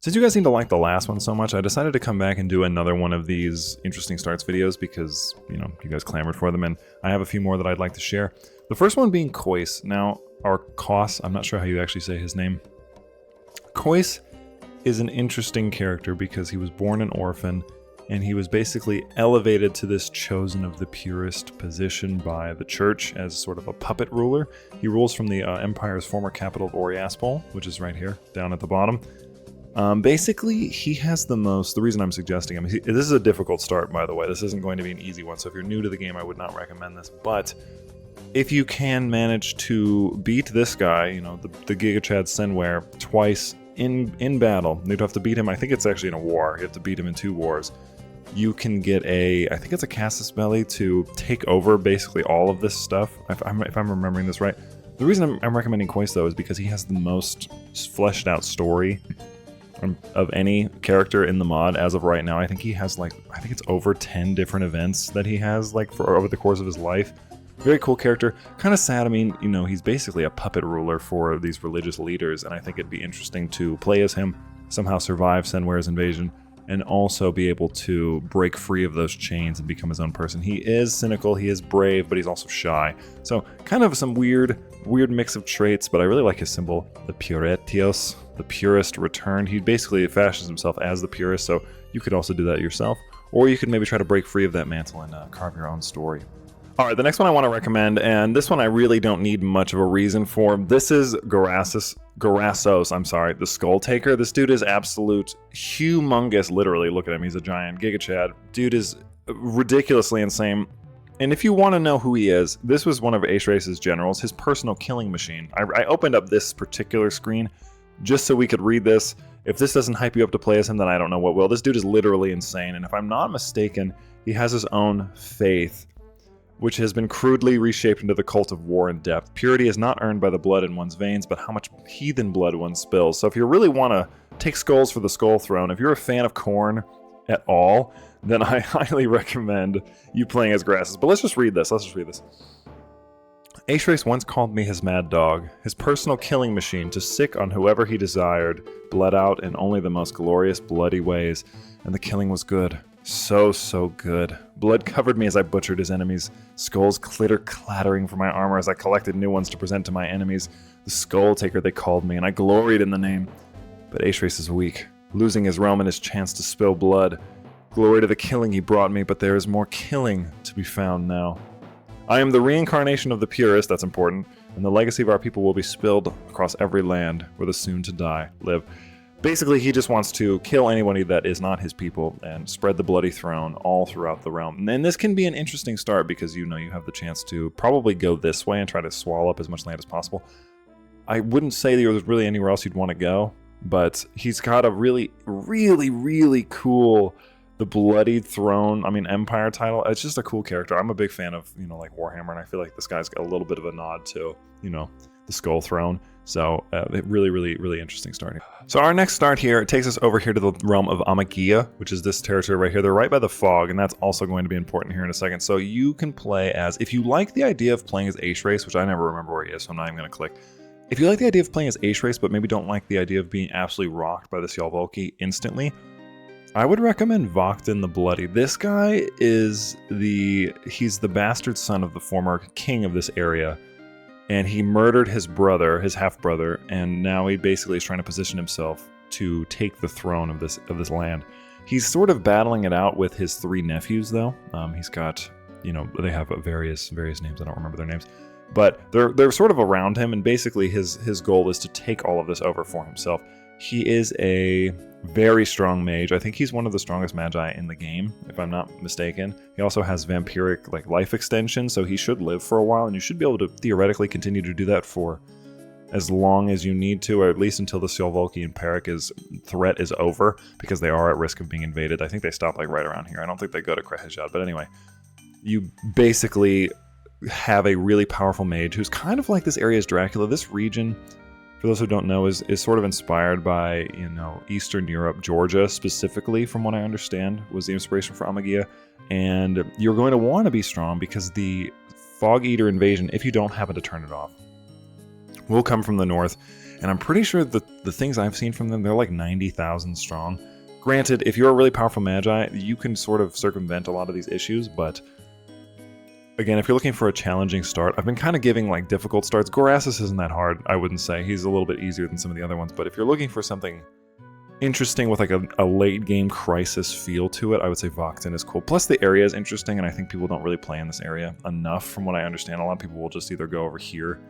Since you guys seem to like the last one so much, I decided to come back and do another one of these interesting starts videos because, you know, you guys clamored for them, and I have a few more that I'd like to share. The first one being Kois. Now, or Kos, I'm not sure how you actually say his name. Kois is an interesting character because he was born an orphan, and he was basically elevated to this chosen of the purest position by the church as sort of a puppet ruler. He rules from the empire's former capital of Oriaspol, which is right here, down at the bottom. Basically, he has the reason I'm suggesting him, this is a difficult start, by the way. This isn't going to be an easy one, so if you're new to the game, I would not recommend this. But if you can manage to beat this guy, you know, the Gigachad Senware, twice in battle, you'd have to beat him, I think it's actually in a war, you have to beat him in 2 wars. You can get I think it's a Gassis belly to take over basically all of this stuff, if I'm remembering this right. The reason I'm recommending Kois, though, is because he has the most fleshed out story of any character in the mod as of right now. I think he has I think it's over 10 different events that he has for over the course of his life. Very cool character. Kind of sad. I mean, you know, he's basically a puppet ruler for these religious leaders, and I think it'd be interesting to play as him, somehow survive Senware's invasion, and also be able to break free of those chains and become his own person. He is cynical, he is brave, but he's also shy. So kind of some weird mix of traits, but I really like his symbol, the Arpesios, the purest returned. He basically fashions himself as the purest, so you could also do that yourself, or you could maybe try to break free of that mantle and carve your own story. Alright, the next one I want to recommend, and this one I really don't need much of a reason for. This is Gassis, the Skull Taker. This dude is absolute humongous, literally. Look at him, he's a giant Gigachad. Dude is ridiculously insane. And if you want to know who he is, this was one of Ashrace's generals, his personal killing machine. I opened up this particular screen just so we could read this. If this doesn't hype you up to play as him, then I don't know what will. This dude is literally insane, and if I'm not mistaken, he has his own faith, which has been crudely reshaped into the cult of war and death. Purity is not earned by the blood in one's veins, but how much heathen blood one spills. So if you really want to take skulls for the Skull Throne, if you're a fan of Khorne at all, then I highly recommend you playing as Gassis. But let's just read this. Ashrace once called me his mad dog, his personal killing machine to sick on whoever he desired, bled out in only the most glorious bloody ways, and the killing was good. So good. Blood covered me as I butchered his enemies, skulls clattering from my armor as I collected new ones to present to my enemies. The Skull Taker they called me, and I gloried in the name. But Ashrace is weak, losing his realm and his chance to spill blood. Glory to the killing he brought me, but there is more killing to be found now. I am the reincarnation of the purest, that's important, and the legacy of our people will be spilled across every land where the soon-to-die live. Basically, he just wants to kill anybody that is not his people and spread the bloody throne all throughout the realm. And this can be an interesting start because you know you have the chance to probably go this way and try to swallow up as much land as possible. I wouldn't say there was really anywhere else you'd want to go, but he's got a really cool, the Bloodied Throne, Empire title. It's just a cool character. I'm a big fan of, Warhammer, and I feel like this guy's got a little bit of a nod to, the Skull Throne. So, really interesting starting. So our next start here, it takes us over here to the realm of Amaka, which is this territory right here. They're right by the fog, and that's also going to be important here in a second. So you can play as, if you like the idea of playing as Ashrace, which I never remember where he is, so I'm not even going to click. If you like the idea of playing as Ashrace, but maybe don't like the idea of being absolutely rocked by the Sjálfvolki instantly, I would recommend Vakhtyn the Bloody. This guy is he's the bastard son of the former king of this area, and he murdered his brother, his half-brother, and now he basically is trying to position himself to take the throne of this land. He's sort of battling it out with his 3 nephews, though. He's got, they have various names. I don't remember their names. But they're sort of around him, and basically his goal is to take all of this over for himself. He is a very strong mage. I think he's one of the strongest magi in the game, if I'm not mistaken. He also has vampiric life extension, so he should live for a while, and you should be able to theoretically continue to do that for as long as you need to, or at least until the Sjálfvolki and Perik's threat is over, because they are at risk of being invaded. I think they stop right around here. I don't think they go to Krehajad, but anyway. You basically have a really powerful mage who's kind of like this area's Dracula. This region, for those who don't know, is sort of inspired by, Eastern Europe. Georgia, specifically, from what I understand, was the inspiration for Amaka. And you're going to want to be strong because the Fog Eater invasion, if you don't happen to turn it off, will come from the north. And I'm pretty sure that the things I've seen from them, they're like 90,000 strong. Granted, if you're a really powerful magi, you can sort of circumvent a lot of these issues, but again, if you're looking for a challenging start, I've been kind of giving like difficult starts. Gassis isn't that hard, I wouldn't say. He's a little bit easier than some of the other ones, but if you're looking for something interesting with like a late game crisis feel to it, I would say Vakhtyn is cool. Plus the area is interesting, and I think people don't really play in this area enough from what I understand. A lot of people will just either go over here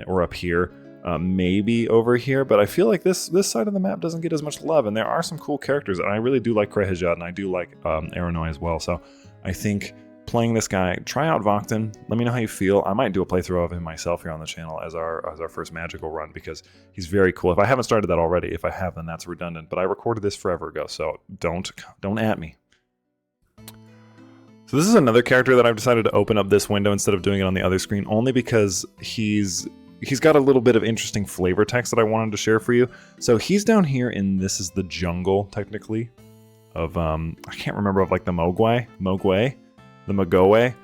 or up here, maybe over here, but I feel like this side of the map doesn't get as much love, and there are some cool characters, and I really do like Godherja, and I do like Aranoi as well, so I think playing this guy, try out Vakhtyn, let me know how you feel. I might do a playthrough of him myself here on the channel as our first magical run, because he's very cool. If I haven't started that already, if I have, then that's redundant, but I recorded this forever ago, so don't at me. So this is another character that I've decided to open up this window instead of doing it on the other screen, only because he's got a little bit of interesting flavor text that I wanted to share for you. So he's down here in, this is the jungle, technically, of, I can't remember, of like the Mogwai? The Magoe.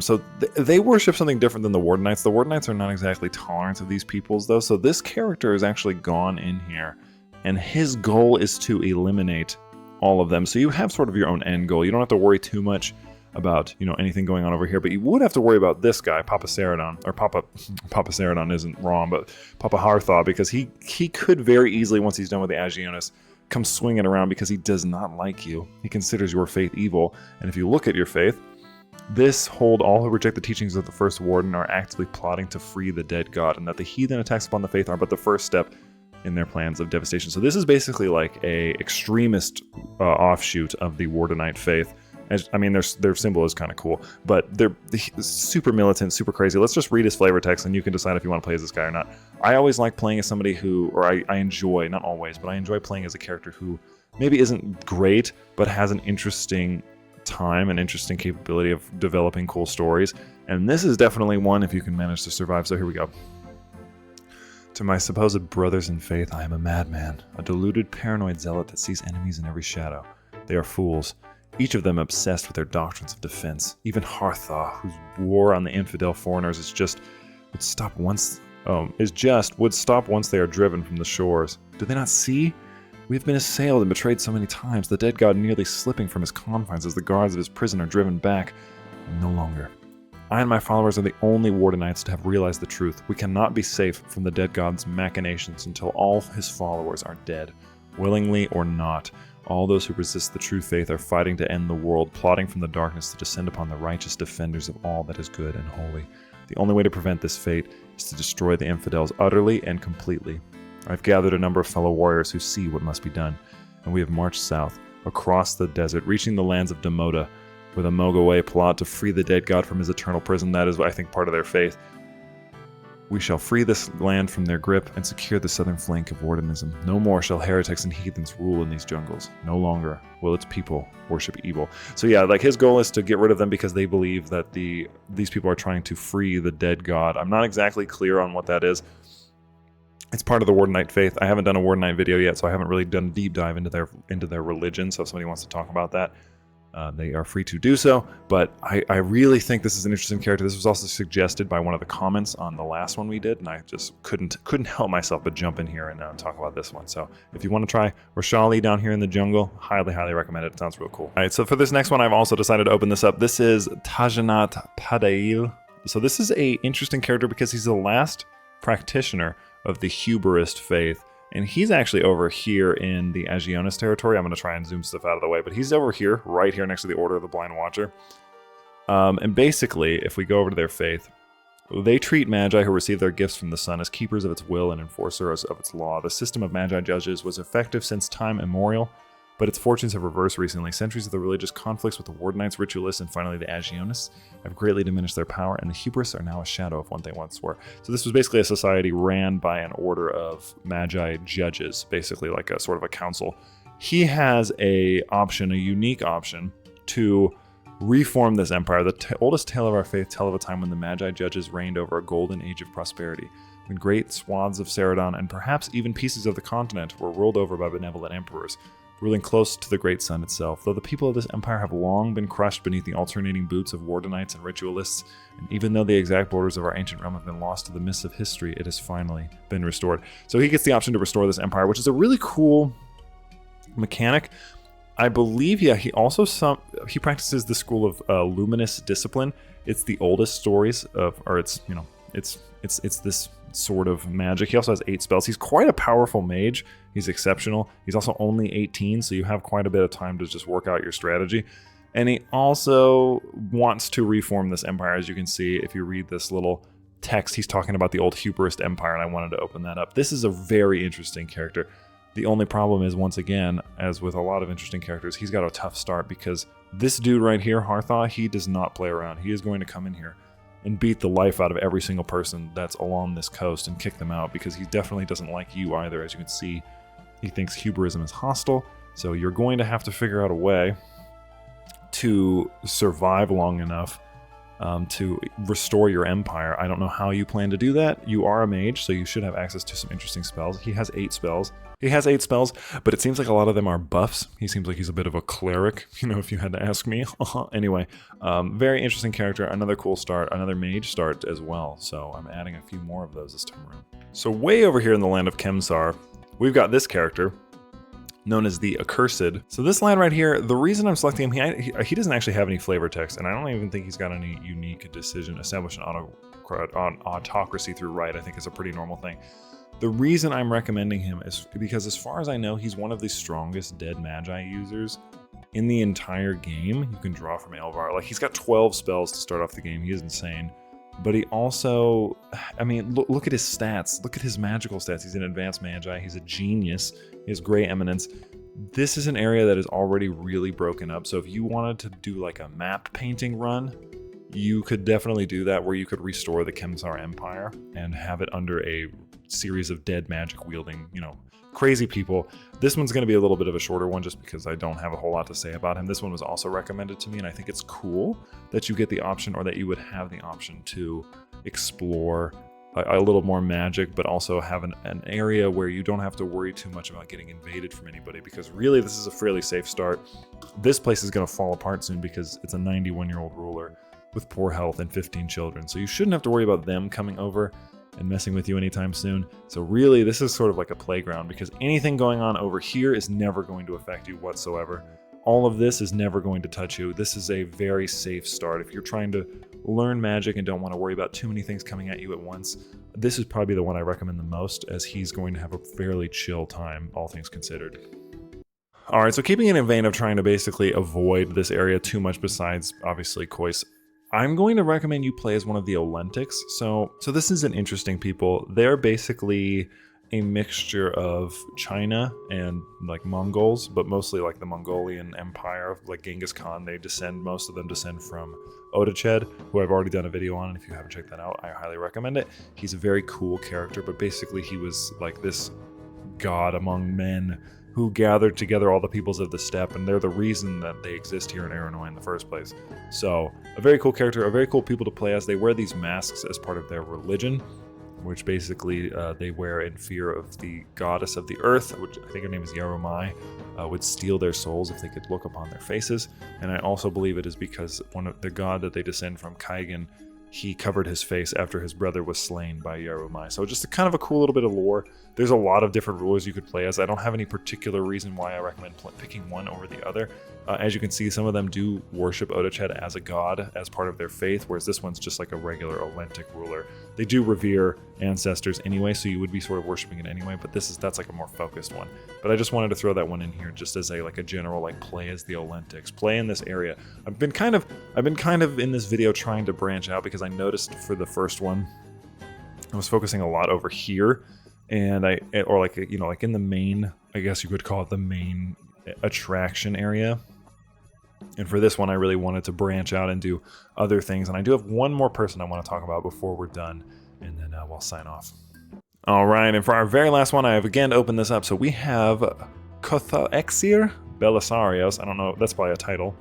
So they worship something different than the Warden Knights. The Warden Knights are not exactly tolerant of these peoples, though. So this character has actually gone in here, and his goal is to eliminate all of them. So you have sort of your own end goal. You don't have to worry too much about, you know, anything going on over here, but you would have to worry about this guy, Papa Saradon, or Papa Saradon isn't wrong, but Papa Harthaw, because he could very easily, once he's done with the Agionis, come swinging around because he does not like you. He considers your faith evil, and if you look at your faith, this hold all who reject the teachings of the first warden are actively plotting to free the dead god, and that the heathen attacks upon the faith are but the first step in their plans of devastation. So this is basically like a extremist offshoot of the Wardenite faith. I mean, their symbol is kind of cool, but they're super militant, super crazy. Let's just read his flavor text, and you can decide if you want to play as this guy or not. I always like playing as somebody who, or I enjoy, not always, but I enjoy playing as a character who maybe isn't great, but has an interesting time and interesting capability of developing cool stories. And this is definitely one if you can manage to survive. So here we go. To my supposed brothers in faith, I am a madman, a deluded, paranoid zealot that sees enemies in every shadow. They are fools, each of them obsessed with their doctrines of defense. Even Harthaw, whose war on the infidel foreigners would stop once they are driven from the shores. Do they not see? We have been assailed and betrayed so many times, the dead god nearly slipping from his confines as the guards of his prison are driven back. No longer. I and my followers are the only Wardenites to have realized the truth. We cannot be safe from the dead god's machinations until all his followers are dead, willingly or not. All those who resist the true faith are fighting to end the world, plotting from the darkness to descend upon the righteous defenders of all that is good and holy. The only way to prevent this fate is to destroy the infidels utterly and completely. I've gathered a number of fellow warriors who see what must be done, and we have marched south, across the desert, reaching the lands of Demoda, with a Mogaway plot to free the dead god from his eternal prison. That is, I think, part of their faith. We shall free this land from their grip and secure the southern flank of Wardenism. No more shall heretics and heathens rule in these jungles. No longer will its people worship evil. So yeah, like his goal is to get rid of them because they believe that these people are trying to free the dead god. I'm not exactly clear on what that is. It's part of the Wardenite faith. I haven't done a Wardenite video yet, so I haven't really done a deep dive into their religion. So if somebody wants to talk about that, they are free to do so, but I really think this is an interesting character. This was also suggested by one of the comments on the last one we did, and I just couldn't help myself but jump in here and talk about this one. So if you want to try Rashali down here in the jungle, highly recommend it. It sounds real cool. All right, so for this next one, I've also decided to open this up. This is Tajanat Padail. So this is a interesting character because he's the last practitioner of the Huberist faith. And he's actually over here in the Agionis territory. I'm going to try and zoom stuff out of the way, but he's over here, right here next to the Order of the Blind Watcher. And basically, if we go over to their faith, they treat Magi who receive their gifts from the sun as keepers of its will and enforcers of its law. The system of Magi judges was effective since time immemorial, but its fortunes have reversed recently. Centuries of the religious conflicts with the Wardenites, Ritualists, and finally the Agionis have greatly diminished their power, and the Hubris are now a shadow of what they once were. So this was basically a society ran by an order of Magi judges, basically like a sort of a council. He has a unique option to reform this empire. The oldest tale of our faith tell of a time when the Magi judges reigned over a golden age of prosperity, when great swaths of Saradon and perhaps even pieces of the continent were ruled over by benevolent emperors. ruling close to the great sun itself. Though the people of this empire have long been crushed beneath the alternating boots of Wardenites and Ritualists, and even though the exact borders of our ancient realm have been lost to the mists of history, it has finally been restored. So he gets the option to restore this empire, which is a really cool mechanic. I believe, yeah, he also he practices the school of luminous discipline. It's the oldest stories of, or it's, you know, it's this sort of magic. He also has 8 spells. He's quite a powerful mage. He's exceptional. He's also only 18, so you have quite a bit of time to just work out your strategy. And he also wants to reform this empire, as you can see if you read this little text. He's talking about the old Hubris Empire, and I wanted to open that up. This is a very interesting character. The only problem is, once again, as with a lot of interesting characters, he's got a tough start because this dude right here, Harthaw, he does not play around. He is going to come in here and beat the life out of every single person that's along this coast and kick them out, because he definitely doesn't like you either. As you can see, he thinks Hubrism is hostile, so you're going to have to figure out a way to survive long enough to restore your empire. I don't know how you plan to do that. You are a mage, so you should have access to some interesting spells. He has 8 spells. But it seems like a lot of them are buffs. He seems like he's a bit of a cleric, you know, if you had to ask me. Anyway, very interesting character. Another cool start, another mage start as well. So I'm adding a few more of those this time around. So way over here in the land of Kemsar, we've got this character known as the Accursed. So this line right here, the reason I'm selecting him, he doesn't actually have any flavor text, and I don't even think he's got any unique decision. Establish an autocracy through right, I think, is a pretty normal thing. The reason I'm recommending him is because, as far as I know, he's one of the strongest Dead Magi users in the entire game. You can draw from Elvar. Like, he's got 12 spells to start off the game. He is insane. But he also, I mean, look at his stats. Look at his magical stats. He's an advanced Magi. He's a genius. He has Grey Eminence. This is an area that is already really broken up. So if you wanted to do like a map painting run, you could definitely do that, where you could restore the Kemsar Empire and have it under a series of dead magic wielding, you know, crazy people. This one's going to be a little bit of a shorter one just because I don't have a whole lot to say about him. This one was also recommended to me, and I think it's cool that you get the option, or that you would have the option, to explore a little more magic, but also have an area where you don't have to worry too much about getting invaded from anybody, because really this is a fairly safe start. This place is going to fall apart soon because it's a 91-year-old ruler with poor health and 15 children, so you shouldn't have to worry about them coming over and messing with you anytime soon. So really, this is sort of like a playground, because anything going on over here is never going to affect you whatsoever. All of this is never going to touch you. This is a very safe start. If you're trying to learn magic and don't want to worry about too many things coming at you at once, this is probably the one I recommend the most, as he's going to have a fairly chill time, all things considered. Alright, so keeping in a vein of trying to basically avoid this area too much, besides obviously Kois, I'm going to recommend you play as one of the Olentics. So this is an interesting people. They're basically a mixture of China and like Mongols, but mostly like the Mongolian Empire, like Genghis Khan. Most of them descend from Odad, who I've already done a video on, and if you haven't checked that out, I highly recommend it. He's a very cool character, but basically he was like this god among men who gathered together all the peoples of the steppe, and they're the reason that they exist here in Aranoy in the first place. So, a very cool character, a very cool people to play as. They wear these masks as part of their religion, which basically they wear in fear of the goddess of the earth, which I think her name is Yaromai, would steal their souls if they could look upon their faces. And I also believe it is because one of the god that they descend from, Kaigan, he covered his face after his brother was slain by Yaromai. So just kind of a cool little bit of lore. There's a lot of different rulers you could play as. I don't have any particular reason why I recommend picking one over the other. As you can see, some of them do worship Odad as a god, as part of their faith, whereas this one's just like a regular Olentic ruler. They do revere ancestors anyway, so you would be sort of worshiping it anyway, but that's like a more focused one. But I just wanted to throw that one in here just as a general play as the Olentics, play in this area. I've been kind of in this video trying to branch out, because I noticed for the first one I was focusing a lot over here, and like in the main, I guess you could call it the main attraction area. And for this one, I really wanted to branch out and do other things. And I do have one more person I want to talk about before we're done, and then we'll sign off. All right, and for our very last one, I have again opened this up. So we have Kothaexir Belisarios. I don't know, that's probably a title.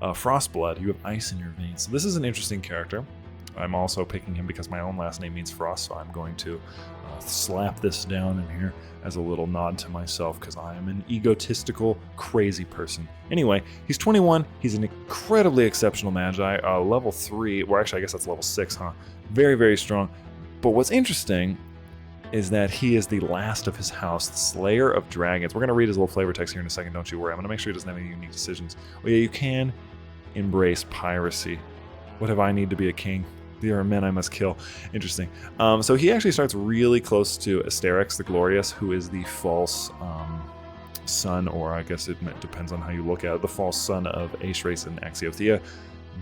Frostblood, you have ice in your veins. So this is an interesting character. I'm also picking him because my own last name means Frost, so I'm going to slap this down in here as a little nod to myself because I am an egotistical, crazy person. Anyway, he's 21. He's an incredibly exceptional Magi, level 3, or actually I guess that's level 6, huh? Very, very strong. But what's interesting is that he is the last of his house, the Slayer of Dragons. We're going to read his little flavor text here in a second, don't you worry. I'm going to make sure he doesn't have any unique decisions. Oh yeah, you can embrace piracy. What have I need to be a king? There are men I must kill. Interesting. So he actually starts really close to Asterix the Glorious, who is the false son, or I guess it depends on how you look at it, the false son of Aethrace and Axiothea.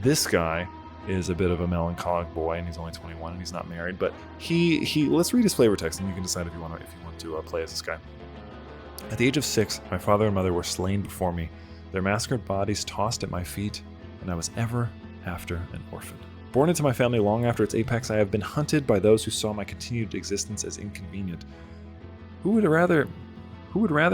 This guy is a bit of a melancholic boy, and he's only 21 and he's not married. But he let's read his flavor text, and you can decide if you want to play as this guy. At the age of 6, my father and mother were slain before me, their massacred bodies tossed at my feet, and I was ever after an orphan. Born into my family long after its apex, I have been hunted by those who saw my continued existence as inconvenient. Who would rather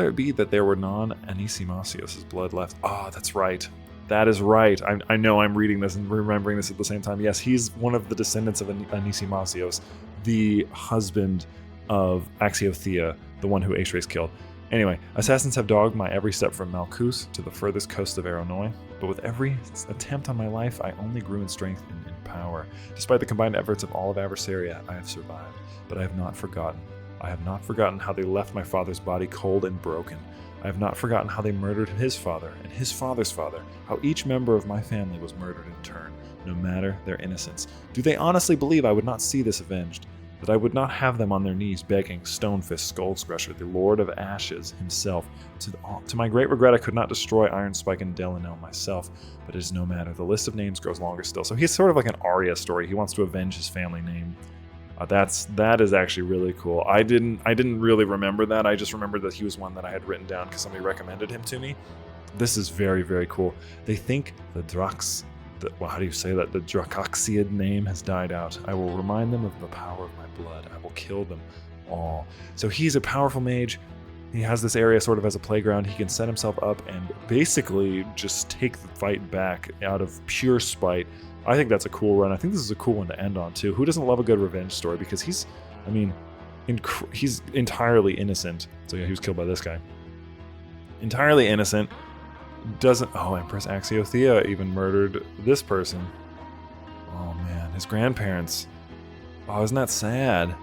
it be that there were non-Anisimasios' blood left? Ah, that's right. That is right. I know I'm reading this and remembering this at the same time. Yes, he's one of the descendants of Anisimasios, the husband of Axiothea, the one who Aethrace killed. Anyway, assassins have dogged my every step from Malkuth to the furthest coast of Aeronoi, but with every attempt on my life, I only grew in strength and in power. Despite the combined efforts of all of Adversaria, I have survived, but I have not forgotten. I have not forgotten how they left my father's body cold and broken. I have not forgotten how they murdered his father and his father's father, how each member of my family was murdered in turn, no matter their innocence. Do they honestly believe I would not see this avenged? That I would not have them on their knees begging Stonefist Skullscrusher, the Lord of Ashes himself. To my great regret, I could not destroy Iron Spike and Delanel myself, but it is no matter. The list of names grows longer still. So he's sort of like an Arya story. He wants to avenge his family name. That is actually really cool. I didn't really remember that. I just remembered that he was one that I had written down because somebody recommended him to me. This is very, very cool. They think the how do you say that? The Dracoxiad name has died out. I will remind them of the power of my blood. I will kill them all. So he's a powerful mage. He has this area sort of as a playground. He can set himself up and basically just take the fight back out of pure spite. I think that's a cool run. I think this is a cool one to end on too. Who doesn't love a good revenge story? Because he's entirely innocent. So yeah, he was killed by this guy. Entirely innocent. Empress Axiothea even murdered this person. Oh man, his grandparents. Oh, isn't that sad?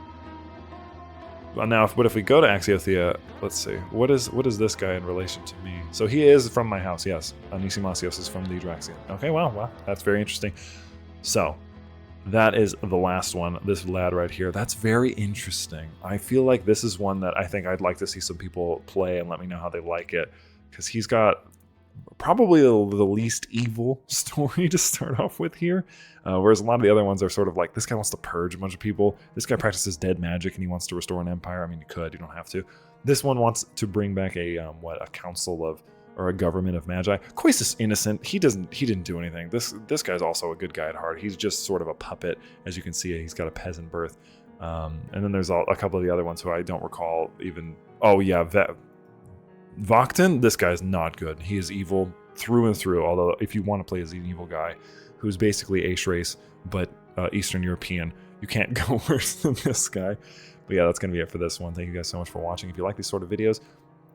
Well, now, if we go to Axiothea, let's see. What is this guy in relation to me? So he is from my house, yes. Anisimasios is from the Draxian. Okay, wow, that's very interesting. So, that is the last one. This lad right here. That's very interesting. I feel like this is one that I think I'd like to see some people play and let me know how they like it. Because he's got probably the least evil story to start off with here, whereas a lot of the other ones are sort of like, this guy wants to purge a bunch of people, this guy practices dead magic and he wants to restore an empire. I mean, you don't have to. This one wants to bring back a council of, or a government of magi. Quaist is innocent. He didn't do anything. This guy's also a good guy at heart. He's just sort of a puppet. As you can see, he's got a peasant birth. And then there's a couple of the other ones who I don't recall even. Oh yeah, Vakhtyn, this guy's not good. He is evil through and through, although if you want to play as an evil guy who's basically Aethrace, but Eastern European, you can't go worse than this guy. But yeah, that's going to be it for this one. Thank you guys so much for watching. If you like these sort of videos,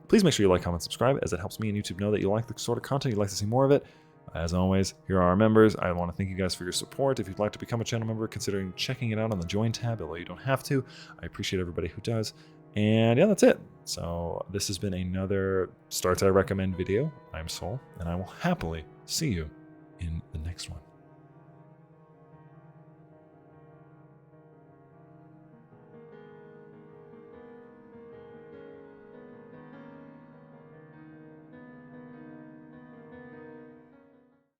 please make sure you like, comment, subscribe, as it helps me and YouTube know that you like the sort of content, you'd like to see more of it. As always, here are our members. I want to thank you guys for your support. If you'd like to become a channel member, considering checking it out on the Join tab, although you don't have to. I appreciate everybody who does. And yeah, that's it. So this has been another Starts I Recommend video. I'm Soul, and I will happily see you in the next one.